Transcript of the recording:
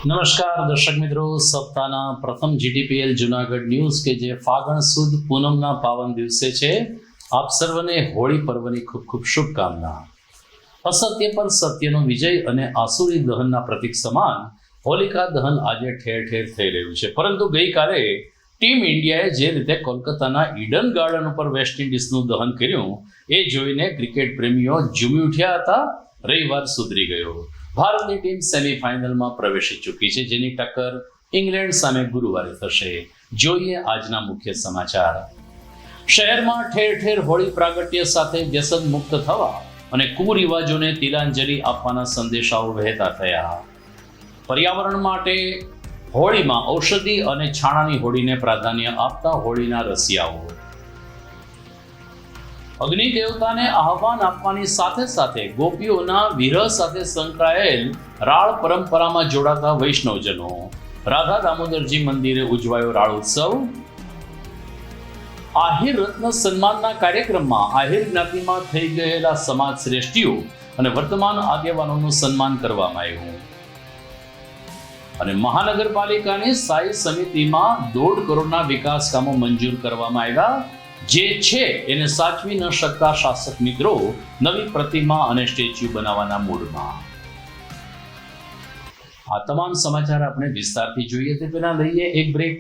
નમસ્કાર દર્શક મિત્રો, સપ્તાહના પ્રથમ જીટીપીએલ જુનાગઢ ન્યૂઝ કે જે ફાગણ સુદ પૂનમના પાવન દિવસે છે, આપ સર્વને હોળી પર્વની ખૂબ ખૂબ શુભકામના. અસત્ય પર સત્યનો વિજય અને આસુરી દહનના પ્રતીક સમાન હોલિકા દહન આજે ઠેર ઠેર થઈ રહ્યું છે. પરંતુ ગઈકાલે ટીમ ઇન્ડિયાએ જે રીતે કોલકાતાના ઈડન ગાર્ડન ઉપર વેસ્ટ ઇન્ડિઝનું દહન કર્યું, એ જોઈને ક્રિકેટ પ્રેમીઓ ઝૂમી ઉઠ્યા હતા. રવિવાર સુધરી ગયો. ભારતની ટીમ સેમીફાઇનલમાં પ્રવેશી ચૂકી છે, જેની ટક્કર ઇંગ્લેન્ડ સામે ગુરુવારે થશે. જોઈએ આજના મુખ્ય સમાચાર. શહેરમાં ઠેર ઠેર હોળી પ્રાગટ્ય સાથે વ્યસન મુક્ત થવા અને કુરિવાજોને તિલાંજલિ આપવાના સંદેશાઓ વહેતા થયા. પર્યાવરણ માટે હોળીમાં ઔષધિ અને છાણાની હોળીને પ્રાધાન્ય આપતા હોળીના રસિયાઓ. અગ્નિ દેવતાને આહવાન આપવાની સાથે સાથે ગોપીઓના વિરહ સાથે સંકળાયેલ રાળ પરંપરામાં જોડાતા વૈષ્ણવજનો. રાધા દામોદરજી મંદિરે ઉજવાયો રાળ ઉત્સવ. આહિર રત્ન સન્માનના કાર્યક્રમમાં આહિર જ્ઞાતિમાં થઈ ગયેલા સમાજ શ્રેષ્ઠીઓ અને વર્તમાન આગેવાનોનું સન્માન કરવામાં આવ્યું. અને મહાનગરપાલિકાની સ્થાયી સમિતિમાં 1.5 કરોડના વિકાસ કામો મંજૂર કરવામાં આવ્યા. જે છે એને સાચવી ન શકતા શાસક મિત્રો નવી પ્રતિમા અને સ્ટેચ્યુ બનાવવાના મૂડમાં. આ તમામ સમાચાર આપણે વિસ્તારથી જોઈએ તે પહેલા લઈએ એક બ્રેક.